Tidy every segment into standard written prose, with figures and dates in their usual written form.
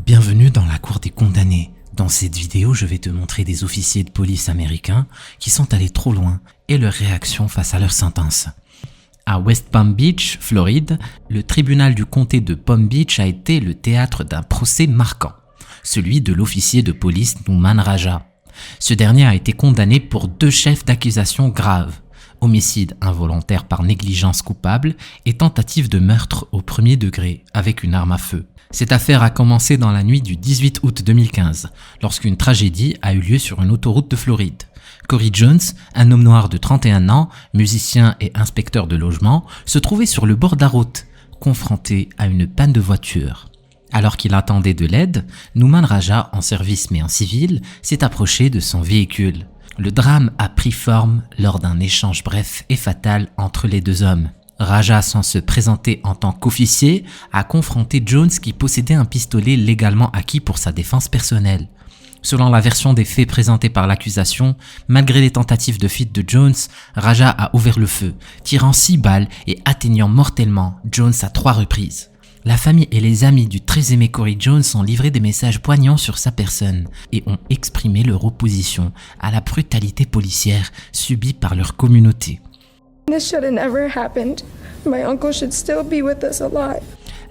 Bienvenue dans la cour des condamnés. Dans cette vidéo, je vais te montrer des officiers de police américains qui sont allés trop loin et leur réaction face à leur sentence. À West Palm Beach, Floride, le tribunal du comté de Palm Beach a été le théâtre d'un procès marquant, celui de l'officier de police Nouman Raja. Ce dernier a été condamné pour 2 chefs d'accusation graves, homicide involontaire par négligence coupable et tentative de meurtre au premier degré avec une arme à feu. Cette affaire a commencé dans la nuit du 18 août 2015, lorsqu'une tragédie a eu lieu sur une autoroute de Floride. Corey Jones, un homme noir de 31 ans, musicien et inspecteur de logement, se trouvait sur le bord de la route, confronté à une panne de voiture. Alors qu'il attendait de l'aide, Nouman Raja, en service mais en civil, s'est approché de son véhicule. Le drame a pris forme lors d'un échange bref et fatal entre les deux hommes. Raja, sans se présenter en tant qu'officier, a confronté Jones qui possédait un pistolet légalement acquis pour sa défense personnelle. Selon la version des faits présentée par l'accusation, malgré les tentatives de fuite de Jones, Raja a ouvert le feu, tirant 6 balles et atteignant mortellement Jones à 3 reprises. La famille et les amis du très aimé Corey Jones ont livré des messages poignants sur sa personne et ont exprimé leur opposition à la brutalité policière subie par leur communauté. This should have never happened. My uncle should still be with us alive.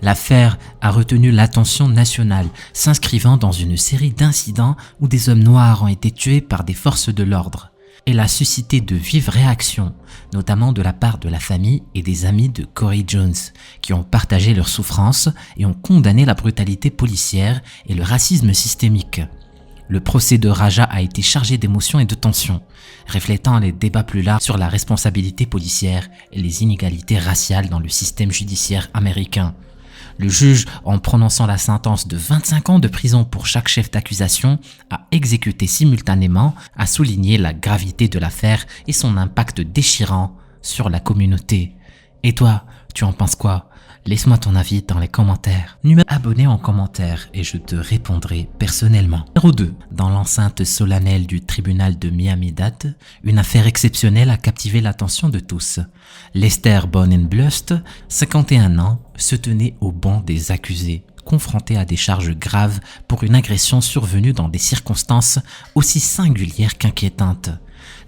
L'affaire a retenu l'attention nationale, s'inscrivant dans une série d'incidents où des hommes noirs ont été tués par des forces de l'ordre. Elle a suscité de vives réactions, notamment de la part de la famille et des amis de Corey Jones, qui ont partagé leurs souffrances et ont condamné la brutalité policière et le racisme systémique. Le procès de Raja a été chargé d'émotions et de tensions, reflétant les débats plus larges sur la responsabilité policière et les inégalités raciales dans le système judiciaire américain. Le juge, en prononçant la sentence de 25 ans de prison pour chaque chef d'accusation, a exécuté simultanément, a souligné la gravité de l'affaire et son impact déchirant sur la communauté. Et toi, tu en penses quoi ? Laisse-moi ton avis dans les commentaires. Abonné en commentaire et je te répondrai personnellement. Numéro 2. Dans l'enceinte solennelle du tribunal de Miami-Dade, une affaire exceptionnelle a captivé l'attention de tous. Lester Bonen-Blust, 51 ans, se tenait au banc des accusés, confronté à des charges graves pour une agression survenue dans des circonstances aussi singulières qu'inquiétantes.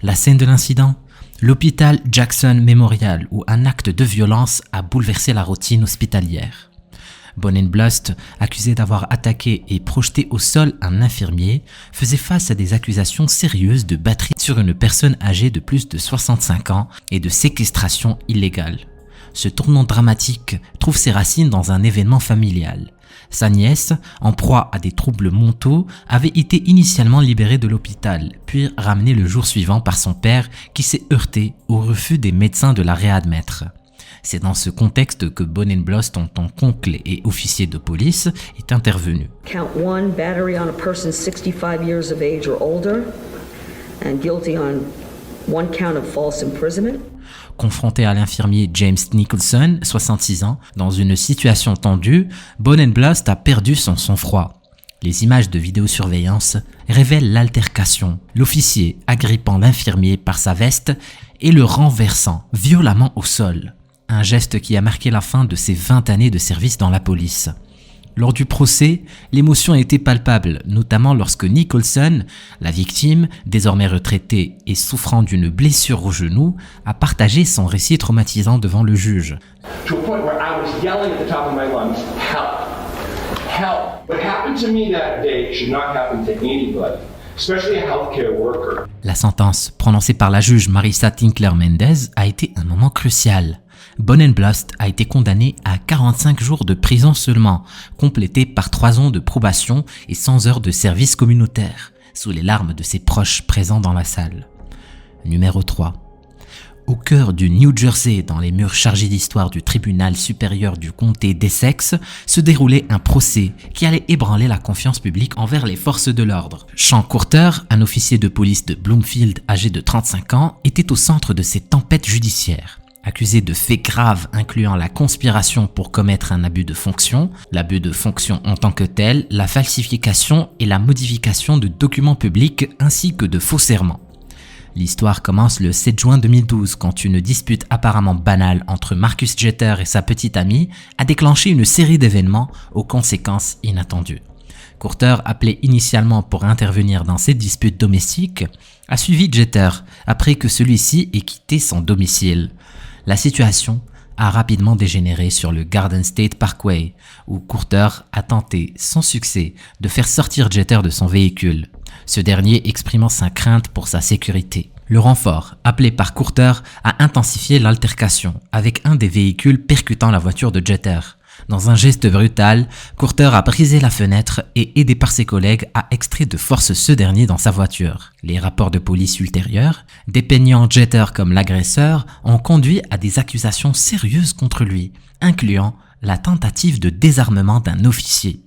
La scène de l'incident ? L'hôpital Jackson Memorial, où un acte de violence a bouleversé la routine hospitalière. Bonen-Blust, accusé d'avoir attaqué et projeté au sol un infirmier, faisait face à des accusations sérieuses de batterie sur une personne âgée de plus de 65 ans et de séquestration illégale. Ce tournant dramatique trouve ses racines dans un événement familial. Sa nièce, en proie à des troubles mentaux, avait été initialement libérée de l'hôpital, puis ramenée le jour suivant par son père qui s'est heurté au refus des médecins de la réadmettre. C'est dans ce contexte que Bonen-Blust, en tant qu'oncle et officier de police, est intervenu. Count 1, battery on a person 65 years of age or older, and guilty on 1 count of false imprisonment. Confronté à l'infirmier James Nicholson, 66 ans, dans une situation tendue, Bonen-Blust a perdu son sang-froid. Les images de vidéosurveillance révèlent l'altercation, l'officier agrippant l'infirmier par sa veste et le renversant violemment au sol. Un geste qui a marqué la fin de ses 20 années de service dans la police. Lors du procès, l'émotion était palpable, notamment lorsque Nicholson, la victime, désormais retraitée et souffrant d'une blessure au genou, a partagé son récit traumatisant devant le juge. To a point where I was yelling at the top of my lungs, help, help. What happened to me that day should not happen to anybody, especially a healthcare worker. La sentence prononcée par la juge Marissa Tinkler Mendez a été un moment crucial. Bonen-Blust a été condamné à 45 jours de prison seulement, complété par 3 ans de probation et 100 heures de service communautaire, sous les larmes de ses proches présents dans la salle. Numéro 3. Au cœur du New Jersey, dans les murs chargés d'histoire du tribunal supérieur du comté d'Essex, se déroulait un procès qui allait ébranler la confiance publique envers les forces de l'ordre. Sean Courter, un officier de police de Bloomfield âgé de 35 ans, était au centre de cette tempête judiciaire. Accusé de faits graves incluant la conspiration pour commettre un abus de fonction, l'abus de fonction en tant que tel, la falsification et la modification de documents publics ainsi que de faux serments. L'histoire commence le 7 juin 2012 quand une dispute apparemment banale entre Marcus Jeter et sa petite amie a déclenché une série d'événements aux conséquences inattendues. Courter, appelé initialement pour intervenir dans ces disputes domestiques, a suivi Jeter après que celui-ci ait quitté son domicile. La situation a rapidement dégénéré sur le Garden State Parkway, où Courter a tenté, sans succès, de faire sortir Jeter de son véhicule, ce dernier exprimant sa crainte pour sa sécurité. Le renfort, appelé par Courter, a intensifié l'altercation avec un des véhicules percutant la voiture de Jeter. Dans un geste brutal, Courter a brisé la fenêtre et, aidé par ses collègues, a extrait de force ce dernier dans sa voiture. Les rapports de police ultérieurs, dépeignant Jeter comme l'agresseur, ont conduit à des accusations sérieuses contre lui, incluant la tentative de désarmement d'un officier.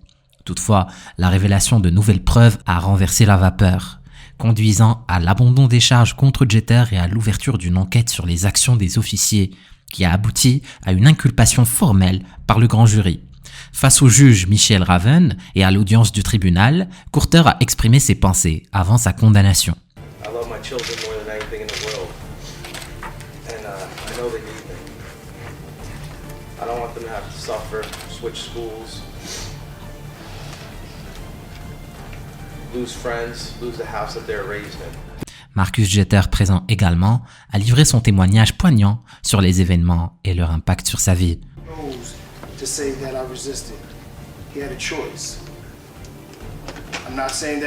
Toutefois, la révélation de nouvelles preuves a renversé la vapeur, conduisant à l'abandon des charges contre Jeter et à l'ouverture d'une enquête sur les actions des officiers, qui a abouti à une inculpation formelle par le grand jury. Face au juge Michel Raven et à l'audience du tribunal, Courter a exprimé ses pensées avant sa condamnation. I love my children more than anything in the world, and I know they need me. I don't want them to have to suffer, switch schools, lose friends, lose the house that they're raised in. Marcus Jeter, présent également, a livré son témoignage poignant sur les événements et leur impact sur sa vie. To say that I resisted. He had a choice. I'm not saying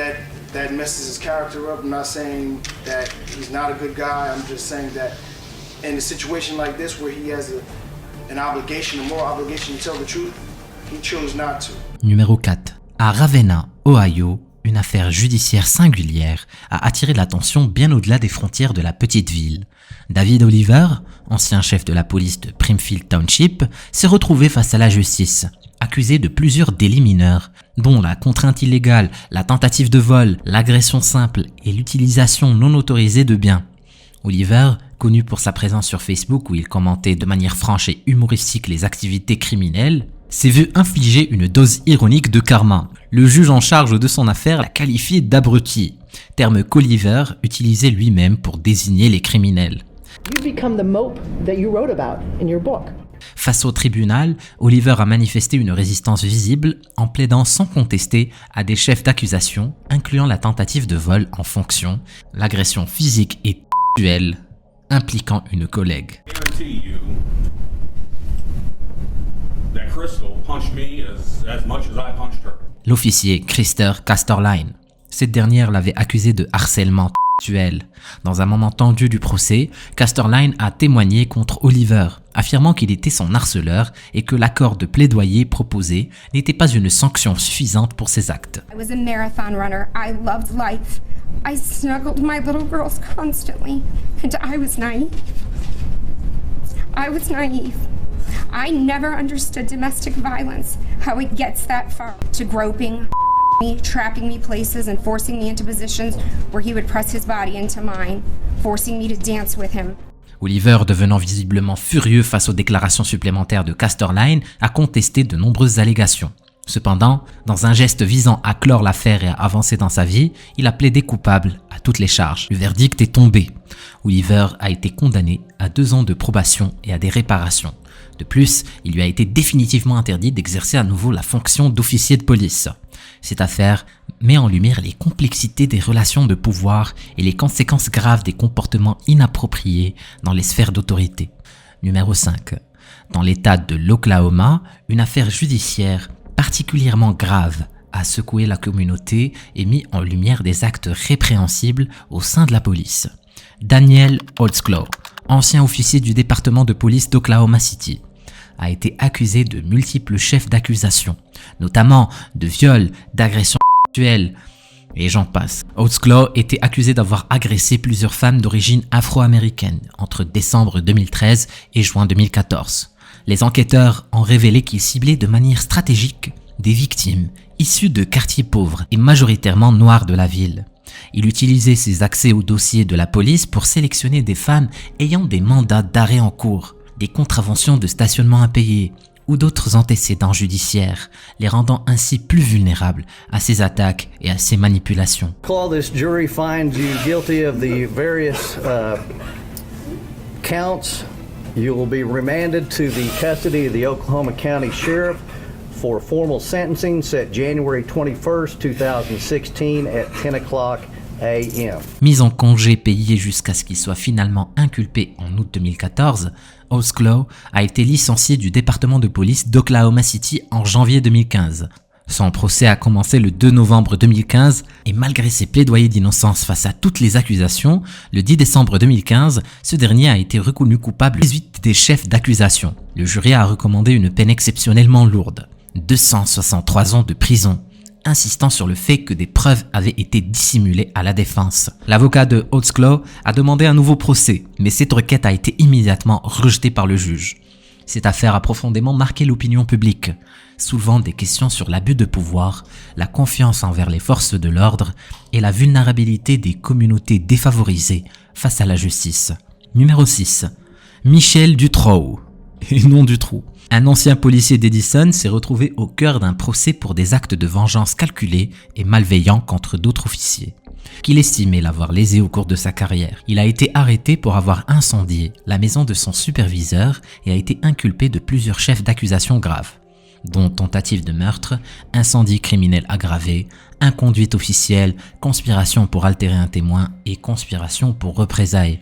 that messes his character up. I'm not saying that he's not a good guy. I'm just saying that in a situation like this where he has an obligation, a moral obligation to tell the truth, he chose not to. Numéro 4. À Ravenna, Ohio, une affaire judiciaire singulière a attiré l'attention bien au-delà des frontières de la petite ville. David Oliver, ancien chef de la police de Primfield Township, s'est retrouvé face à la justice, accusé de plusieurs délits mineurs, dont la contrainte illégale, la tentative de vol, l'agression simple et l'utilisation non autorisée de biens. Oliver, connu pour sa présence sur Facebook où il commentait de manière franche et humoristique les activités criminelles, s'est vu infliger une dose ironique de karma. Le juge en charge de son affaire l'a qualifié d'abruti, terme qu'Oliver utilisait lui-même pour désigner les criminels. You become the mope that you wrote about in your book. Face au tribunal, Oliver a manifesté une résistance visible en plaidant sans contester à des chefs d'accusation, incluant la tentative de vol en fonction, l'agression physique et sexuelle impliquant une collègue. L'officier Krister Castorline. Cette dernière l'avait accusé de harcèlement sexuel. Dans un moment tendu du procès, Castorline a témoigné contre Oliver, affirmant qu'il était son harceleur et que l'accord de plaidoyer proposé n'était pas une sanction suffisante pour ses actes. I was a marathon runner. I loved life. I snuggled my little girls constantly, and I was naive. I never understood domestic violence, how it gets that far. To groping me, trapping me places, and forcing me into positions where he would press his body into mine, forcing me to dance with him. Oliver, devenant visiblement furieux face aux déclarations supplémentaires de Castorline, a contesté de nombreuses allégations. Cependant, dans un geste visant à clore l'affaire et à avancer dans sa vie, il a plaidé coupable à toutes les charges. Le verdict est tombé. Oliver a été condamné à 2 ans de probation et à des réparations. De plus, il lui a été définitivement interdit d'exercer à nouveau la fonction d'officier de police. Cette affaire met en lumière les complexités des relations de pouvoir et les conséquences graves des comportements inappropriés dans les sphères d'autorité. Numéro 5. Dans l'État de l'Oklahoma, une affaire judiciaire particulièrement grave a secoué la communauté et mis en lumière des actes répréhensibles au sein de la police. Daniel Holtzclaw, ancien officier du département de police d'Oklahoma City, a été accusé de multiples chefs d'accusation, notamment de viol, d'agression sexuelle, et j'en passe. Holtzclaw était accusé d'avoir agressé plusieurs femmes d'origine afro-américaine entre décembre 2013 et juin 2014. Les enquêteurs ont révélé qu'il ciblait de manière stratégique des victimes issues de quartiers pauvres et majoritairement noirs de la ville. Il utilisait ses accès aux dossiers de la police pour sélectionner des femmes ayant des mandats d'arrêt en cours, des contraventions de stationnement impayées ou d'autres antécédents judiciaires, les rendant ainsi plus vulnérables à ces attaques et à ces manipulations. This jury finds you guilty of the various counts. You will be remanded to the custody of the Oklahoma County Sheriff for formal sentencing set January 21st, 2016 at 10 o'clock a.m. Mis en congé payé jusqu'à ce qu'il soit finalement inculpé en août 2014, Holsclaw a été licencié du département de police d'Oklahoma City en janvier 2015. Son procès a commencé le 2 novembre 2015 et malgré ses plaidoyers d'innocence face à toutes les accusations, le 10 décembre 2015, ce dernier a été reconnu coupable de 18 des chefs d'accusation. Le jury a recommandé une peine exceptionnellement lourde, 263 ans de prison, insistant sur le fait que des preuves avaient été dissimulées à la défense. L'avocat de Holsclaw a demandé un nouveau procès, mais cette requête a été immédiatement rejetée par le juge. Cette affaire a profondément marqué l'opinion publique, soulevant des questions sur l'abus de pouvoir, la confiance envers les forces de l'ordre et la vulnérabilité des communautés défavorisées face à la justice. Numéro 6. Michel Dutroux, et non Dutroux. Un ancien policier d'Edison s'est retrouvé au cœur d'un procès pour des actes de vengeance calculés et malveillants contre d'autres officiers, qu'il estimait l'avoir lésé au cours de sa carrière. Il a été arrêté pour avoir incendié la maison de son superviseur et a été inculpé de plusieurs chefs d'accusation graves, dont tentative de meurtre, incendie criminel aggravé, inconduite officielle, conspiration pour altérer un témoin et conspiration pour représailles.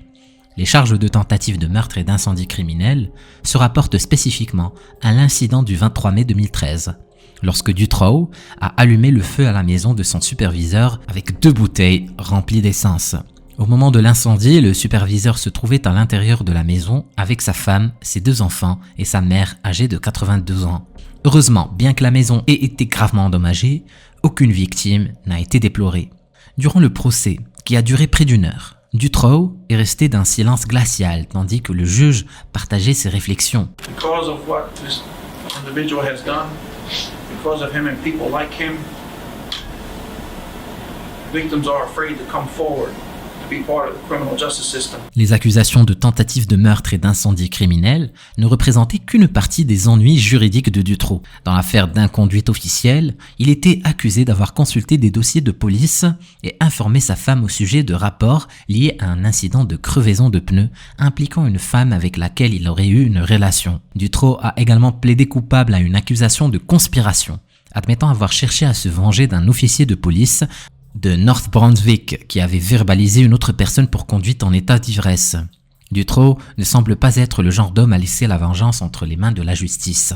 Les charges de tentative de meurtre et d'incendie criminel se rapportent spécifiquement à l'incident du 23 mai 2013, lorsque Dutroux a allumé le feu à la maison de son superviseur avec 2 bouteilles remplies d'essence. Au moment de l'incendie, le superviseur se trouvait à l'intérieur de la maison avec sa femme, ses 2 enfants et sa mère âgée de 82 ans. Heureusement, bien que la maison ait été gravement endommagée, aucune victime n'a été déplorée. Durant le procès, qui a duré près d'1 heure, Dutroux est resté d'un silence glacial tandis que le juge partageait ses réflexions. Because of what this individual has done, because of him and people like him, victims are afraid to come forward. Les accusations de tentative de meurtre et d'incendie criminel ne représentaient qu'une partie des ennuis juridiques de Dutroux. Dans l'affaire d'inconduite officielle, il était accusé d'avoir consulté des dossiers de police et informé sa femme au sujet de rapports liés à un incident de crevaison de pneus impliquant une femme avec laquelle il aurait eu une relation. Dutroux a également plaidé coupable à une accusation de conspiration, admettant avoir cherché à se venger d'un officier de police de North Brunswick qui avait verbalisé une autre personne pour conduite en état d'ivresse. Dutroux ne semble pas être le genre d'homme à laisser la vengeance entre les mains de la justice.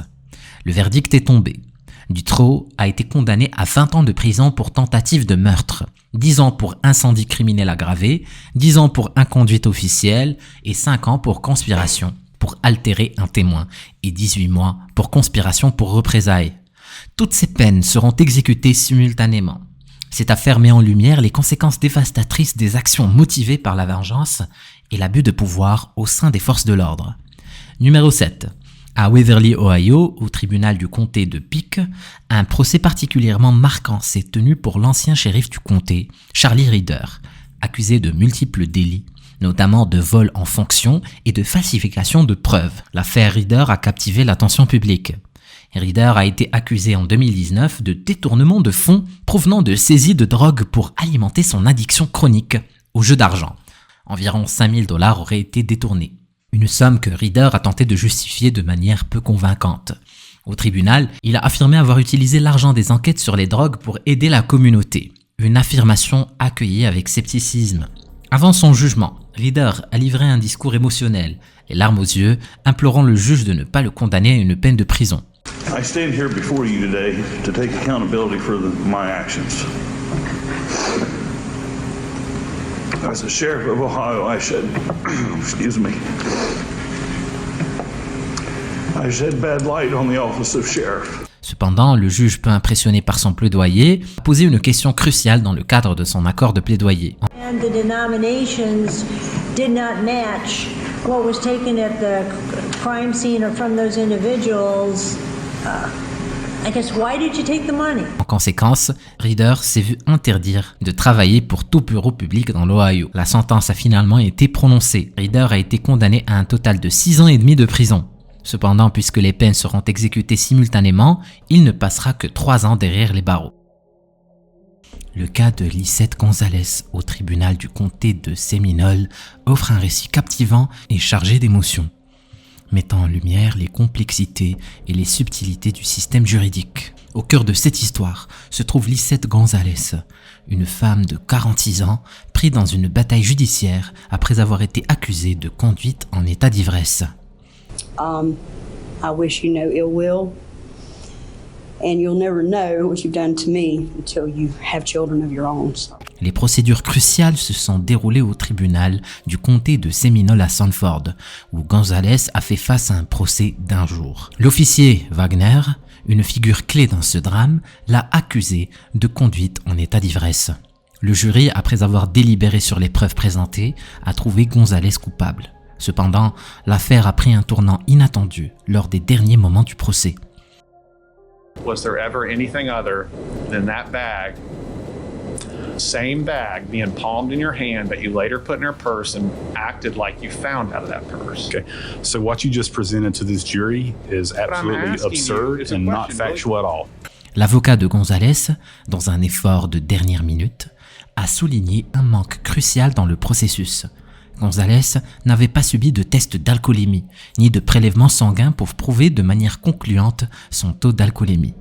Le verdict est tombé. Dutroux a été condamné à 20 ans de prison pour tentative de meurtre, 10 ans pour incendie criminel aggravé, 10 ans pour inconduite officielle et 5 ans pour conspiration pour altérer un témoin et 18 mois pour conspiration pour représailles. Toutes ces peines seront exécutées simultanément. Cette affaire met en lumière les conséquences dévastatrices des actions motivées par la vengeance et l'abus de pouvoir au sein des forces de l'ordre. Numéro 7. À Waverly, Ohio, au tribunal du comté de Peake, un procès particulièrement marquant s'est tenu pour l'ancien shérif du comté, Charlie Reeder, accusé de multiples délits, notamment de vol en fonction et de falsification de preuves. L'affaire Reeder a captivé l'attention publique. Reeder a été accusé en 2019 de détournement de fonds provenant de saisie de drogue pour alimenter son addiction chronique au jeu d'argent. Environ 5 000 $ auraient été détournés. Une somme que Reeder a tenté de justifier de manière peu convaincante. Au tribunal, il a affirmé avoir utilisé l'argent des enquêtes sur les drogues pour aider la communauté. Une affirmation accueillie avec scepticisme. Avant son jugement, Reeder a livré un discours émotionnel, les larmes aux yeux, implorant le juge de ne pas le condamner à une peine de prison. I stand here before you today to take accountability for my actions. As a sheriff of Ohio, I shed bad light on the office of sheriff. Cependant, le juge, peu impressionné par son plaidoyer, a posé une question cruciale dans le cadre de son accord de plaidoyer. And the denominations did not match what was taken at the crime scene or from those individuals. I guess why did you take the money? En conséquence, Reeder s'est vu interdire de travailler pour tout bureau public dans l'Ohio. La sentence a finalement été prononcée. Reeder a été condamné à un total de 6 ans et demi de prison. Cependant, puisque les peines seront exécutées simultanément, il ne passera que 3 ans derrière les barreaux. Le cas de Lisette Gonzalez au tribunal du comté de Séminole offre un récit captivant et chargé d'émotions. mettant en lumière les complexités et les subtilités du système juridique. Au cœur de cette histoire se trouve Lisette González, une femme de 46 ans prise dans une bataille judiciaire après avoir été accusée de conduite en état d'ivresse. I wish you no ill will, and you'll never know what you've done to me until you have children of your own. Les procédures cruciales se sont déroulées au tribunal du comté de Seminole à Sanford, où González a fait face à un procès d'1 jour. L'officier Wagner, une figure clé dans ce drame, l'a accusé de conduite en état d'ivresse. Le jury, après avoir délibéré sur les preuves présentées, a trouvé González coupable. Cependant, l'affaire a pris un tournant inattendu lors des derniers moments du procès. Was there ever anything other than that bag, same bag being palmed in your hand that you later put in her purse and acted like you found out of that purse? Okay, so what you just presented to this jury is absolutely absurd and not factual at all. L'avocat de González, dans un effort de dernière minute, a souligné un manque crucial dans le processus. González n'avait pas subi de test d'alcoolémie, ni de prélèvement sanguin pour prouver de manière concluante son taux d'alcoolémie.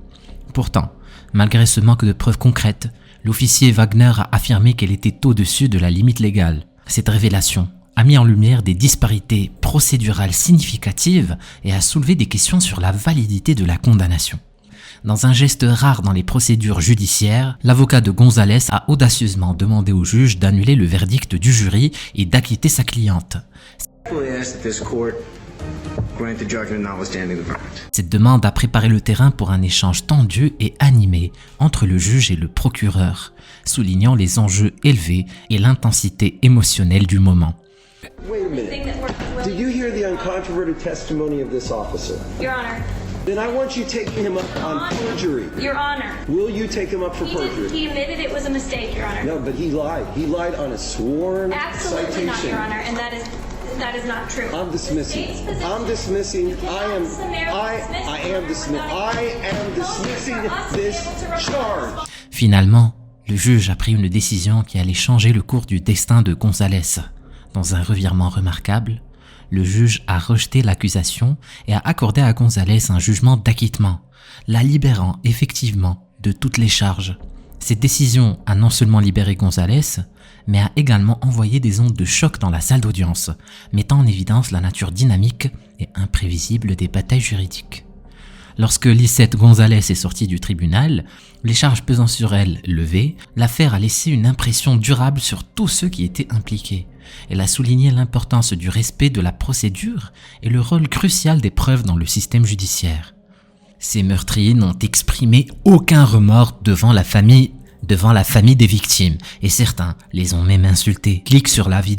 Pourtant, malgré ce manque de preuves concrètes, l'officier Wagner a affirmé qu'elle était au-dessus de la limite légale. Cette révélation a mis en lumière des disparités procédurales significatives et a soulevé des questions sur la validité de la condamnation. Dans un geste rare dans les procédures judiciaires, l'avocat de González a audacieusement demandé au juge d'annuler le verdict du jury et d'acquitter sa cliente. Cette demande a préparé le terrain pour un échange tendu et animé entre le juge et le procureur, soulignant les enjeux élevés et l'intensité émotionnelle du moment. Wait a minute. Did you hear the uncontroverted testimony of this officer? Your Honor. Then I want you taking him up on perjury. Your Honor. Will you take him up for perjury? He admitted it was a mistake, Your Honor. No, but he lied. He lied on a sworn Absolutely citation. not, Your Honor, and that is not true. I'm dismissing. I'm dismissing. I am dismissing this charge. Finalement, le juge a pris une décision qui allait changer le cours du destin de González. Dans un revirement remarquable, le juge a rejeté l'accusation et a accordé à González un jugement d'acquittement, la libérant effectivement de toutes les charges. Cette décision a non seulement libéré González, mais a également envoyé des ondes de choc dans la salle d'audience, mettant en évidence la nature dynamique et imprévisible des batailles juridiques. Lorsque Lisette González est sortie du tribunal, les charges pesant sur elle levées, l'affaire a laissé une impression durable sur tous ceux qui étaient impliqués. Elle a souligné l'importance du respect de la procédure et le rôle crucial des preuves dans le système judiciaire. Ces meurtriers n'ont exprimé aucun remords devant la famille des victimes, et certains les ont même insultés. Clique sur la vidéo